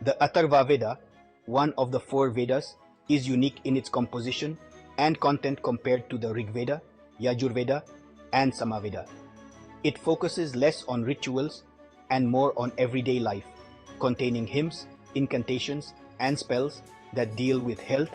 The Atharvaveda, one of the four Vedas, is unique in its composition and content compared to the Rigveda, Yajurveda, and Samaveda. It focuses less on rituals and more on everyday life, containing hymns, incantations, and spells that deal with health,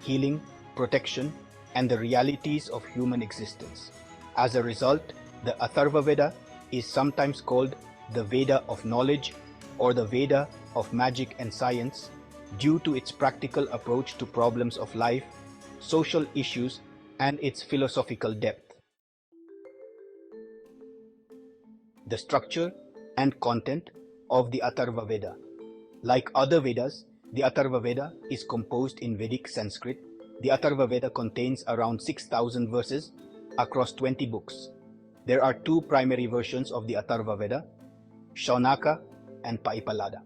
healing, protection, and the realities of human existence. As a result, the Atharvaveda is sometimes called the Veda of knowledge or the Veda of magic and science due to its practical approach to problems of life, social issues, and its philosophical depth. The structure and content of the Atharvaveda. Like other Vedas, the Atharvaveda is composed in Vedic Sanskrit. The Atharvaveda contains around 6,000 verses across 20 books. There are two primary versions of the Atharvaveda, Shaunaka and Paipalada.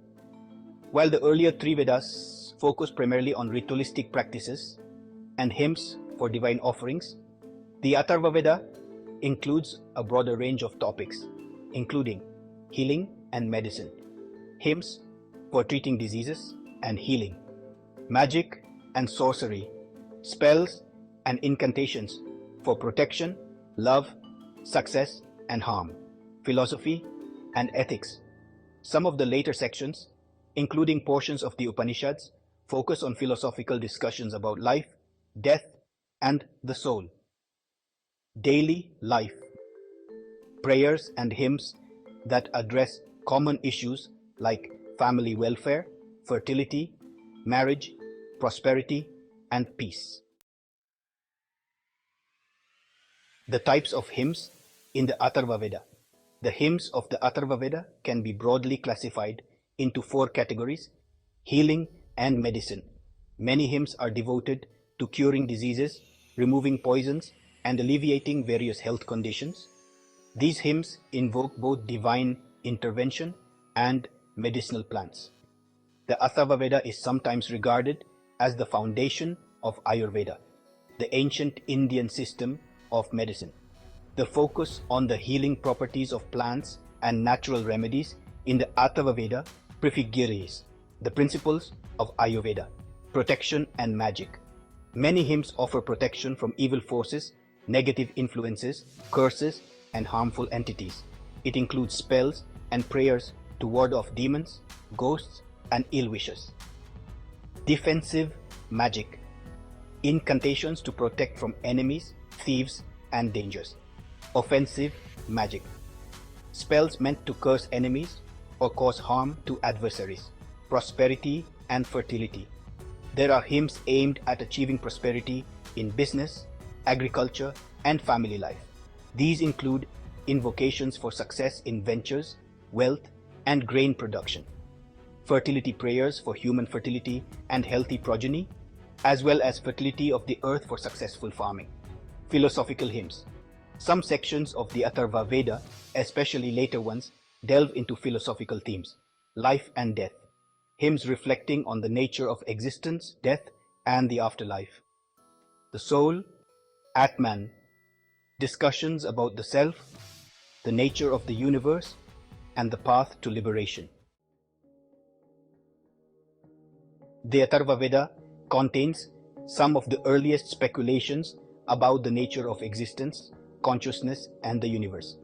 While the earlier three Vedas focused primarily on ritualistic practices and hymns for divine offerings, the Atharvaveda includes a broader range of topics, including healing and medicine, hymns for treating diseases and healing, magic and sorcery, spells and incantations for protection, love, success and harm, philosophy and ethics. Some of the later sections, including portions of the Upanishads, focus on philosophical discussions about life, death, and the soul. Daily life. Prayers and hymns that address common issues like family welfare, fertility, marriage, prosperity, and peace. The types of hymns in the Atharvaveda. The hymns of the Atharvaveda can be broadly classified into four categories: healing and medicine. Many hymns are devoted to curing diseases, removing poisons, and alleviating various health conditions. These hymns invoke both divine intervention and medicinal plants. The Atharvaveda is sometimes regarded as the foundation of Ayurveda, the ancient Indian system of medicine. The focus on the healing properties of plants and natural remedies in the Atharvaveda prefigures the principles of Ayurveda, protection and magic. Many hymns offer protection from evil forces, negative influences, curses, and harmful entities. It includes spells and prayers to ward off demons, ghosts, and ill wishes. Defensive magic. Incantations to protect from enemies, thieves, and dangers. Offensive magic. Spells meant to curse enemies or cause harm to adversaries. Prosperity and fertility. There are hymns aimed at achieving prosperity in business, agriculture, and family life. These include invocations for success in ventures, wealth, and grain production, fertility prayers for human fertility and healthy progeny, as well as fertility of the earth for successful farming. Philosophical hymns. Some sections of the Atharvaveda, especially later ones, delve into philosophical themes, life and death, hymns reflecting on the nature of existence, death, and the afterlife. The soul, Atman, discussions about the self, the nature of the universe, and the path to liberation. The Atharvaveda contains some of the earliest speculations about the nature of existence, consciousness, and the universe.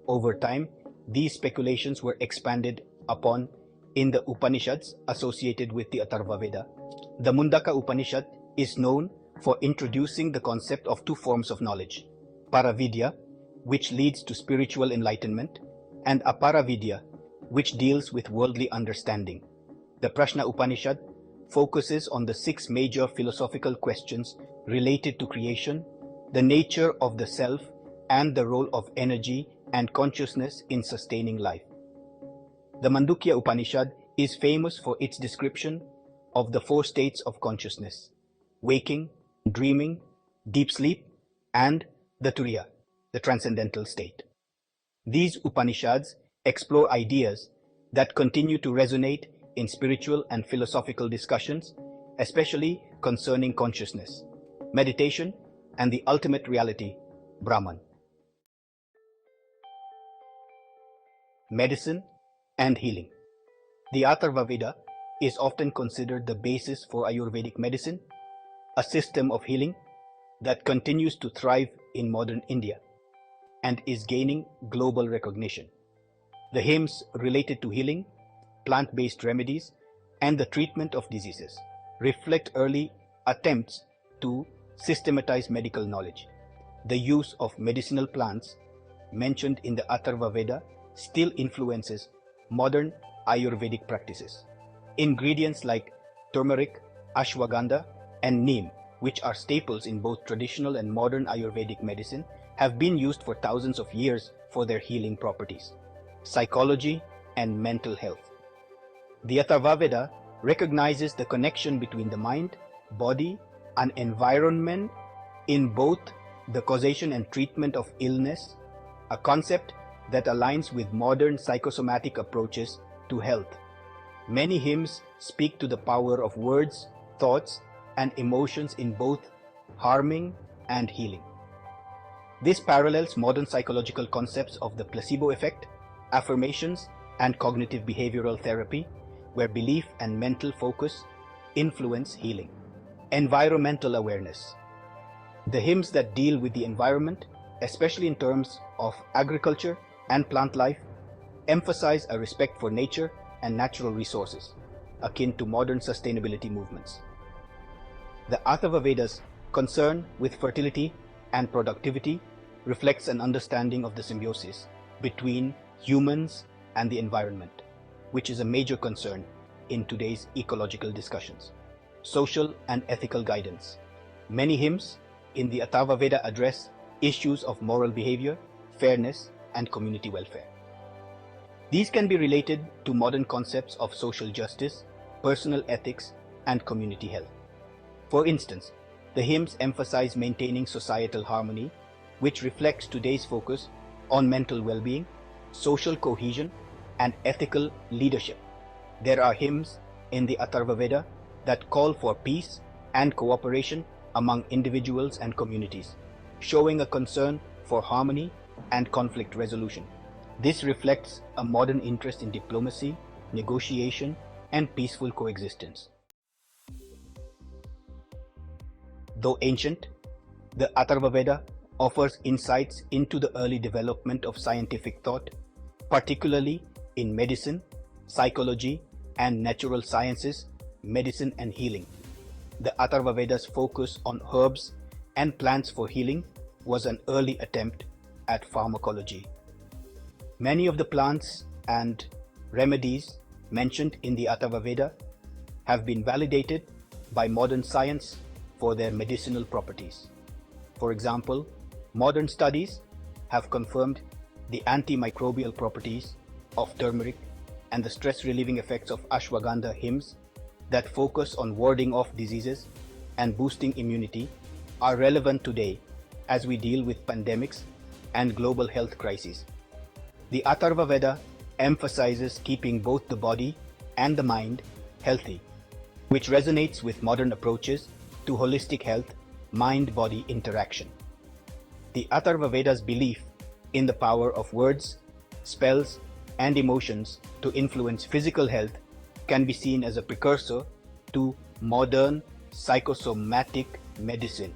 Over time, these speculations were expanded upon in the Upanishads associated with the Atharvaveda. The Mundaka Upanishad is known for introducing the concept of two forms of knowledge: Paravidya, which leads to spiritual enlightenment, and Aparavidya, which deals with worldly understanding. The Prashna Upanishad focuses on the 6 major philosophical questions related to creation, the nature of the self, and the role of energy and consciousness in sustaining life. The Mandukya Upanishad is famous for its description of the 4 states of consciousness: waking, dreaming, deep sleep, and the Turiya, the transcendental state. These Upanishads explore ideas that continue to resonate in spiritual and philosophical discussions, especially concerning consciousness, meditation, and the ultimate reality, Brahman. Medicine and healing. The Atharvaveda is often considered the basis for Ayurvedic medicine, a system of healing that continues to thrive in modern India and is gaining global recognition. The hymns related to healing, plant-based remedies, and the treatment of diseases reflect early attempts to systematize medical knowledge. The use of medicinal plants mentioned in the Atharvaveda still influences modern Ayurvedic practices. Ingredients like turmeric, ashwagandha, and neem, which are staples in both traditional and modern Ayurvedic medicine, have been used for thousands of years for their healing properties. Psychology and mental health. The Atharvaveda recognizes the connection between the mind, body, and environment in both the causation and treatment of illness, a concept that aligns with modern psychosomatic approaches to health. Many hymns speak to the power of words, thoughts, and emotions in both harming and healing. This parallels modern psychological concepts of the placebo effect, affirmations, and cognitive behavioral therapy, where belief and mental focus influence healing. Environmental awareness. The hymns that deal with the environment, especially in terms of agriculture and plant life, emphasize a respect for nature and natural resources, akin to modern sustainability movements. The Atharvaveda's concern with fertility and productivity reflects an understanding of the symbiosis between humans and the environment, which is a major concern in today's ecological discussions. Social and ethical guidance. Many hymns in the Atharvaveda address issues of moral behavior, fairness, and community welfare. These can be related to modern concepts of social justice, personal ethics, and community health. For instance, the hymns emphasize maintaining societal harmony, which reflects today's focus on mental well-being, social cohesion, and ethical leadership. There are hymns in the Atharvaveda that call for peace and cooperation among individuals and communities, showing a concern for harmony and conflict resolution. This reflects a modern interest in diplomacy, negotiation, and peaceful coexistence. Though ancient, the Atharvaveda offers insights into the early development of scientific thought, particularly in medicine, psychology, and natural sciences, medicine and healing. The Atharvaveda's focus on herbs and plants for healing was an early attempt at pharmacology. Many of the plants and remedies mentioned in the Atharvaveda have been validated by modern science for their medicinal properties. For example, modern studies have confirmed the antimicrobial properties of turmeric and the stress-relieving effects of ashwagandha hymns that focus on warding off diseases and boosting immunity are relevant today as we deal with pandemics and global health crises. The Atharvaveda emphasizes keeping both the body and the mind healthy, which resonates with modern approaches to holistic health, mind-body interaction. The Atharvaveda's belief in the power of words, spells, and emotions to influence physical health can be seen as a precursor to modern psychosomatic medicine.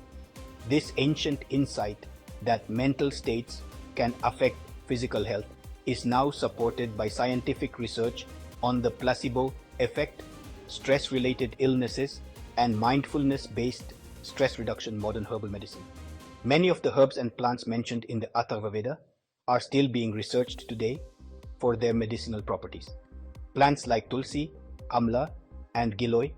This ancient insight that mental states can affect physical health is now supported by scientific research on the placebo effect, stress-related illnesses, and mindfulness-based stress reduction modern herbal medicine. Many of the herbs and plants mentioned in the Atharvaveda are still being researched today for their medicinal properties. Plants like tulsi, amla, and giloy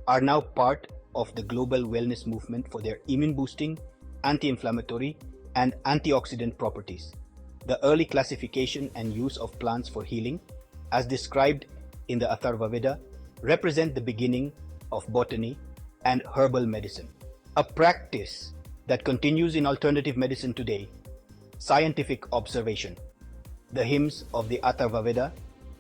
are now part of the global wellness movement for their immune-boosting, anti-inflammatory, and antioxidant properties. The early classification and use of plants for healing, as described in the Atharvaveda, represent the beginning of botany and herbal medicine, a practice that continues in alternative medicine today. Scientific observation. The hymns of the Atharvaveda,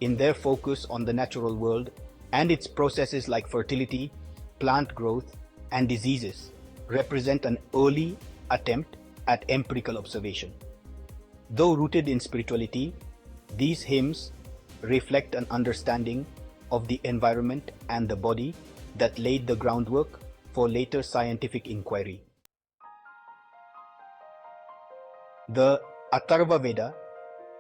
in their focus on the natural world and its processes like fertility, plant growth, and diseases, represent an early attempt at empirical observation. Though rooted in spirituality, these hymns reflect an understanding of the environment and the body that laid the groundwork for later scientific inquiry. The Atharvaveda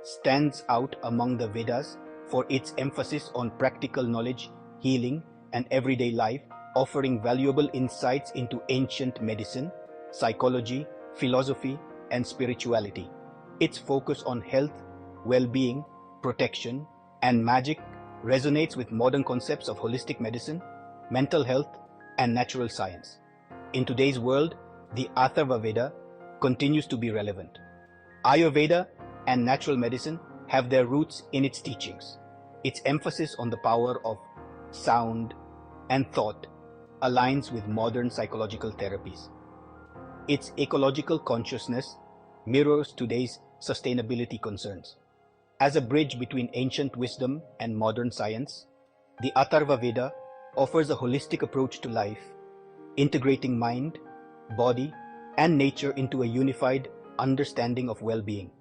stands out among the Vedas for its emphasis on practical knowledge, healing, and everyday life, offering valuable insights into ancient medicine, psychology, philosophy, and spirituality. Its focus on health, well-being, protection, and magic resonates with modern concepts of holistic medicine, mental health, and natural science. In today's world, the Atharvaveda continues to be relevant. Ayurveda and natural medicine have their roots in its teachings. Its emphasis on the power of sound and thought aligns with modern psychological therapies. Its ecological consciousness mirrors today's sustainability concerns. As a bridge between ancient wisdom and modern science, the Atharvaveda offers a holistic approach to life, integrating mind, body, and nature into a unified understanding of well-being.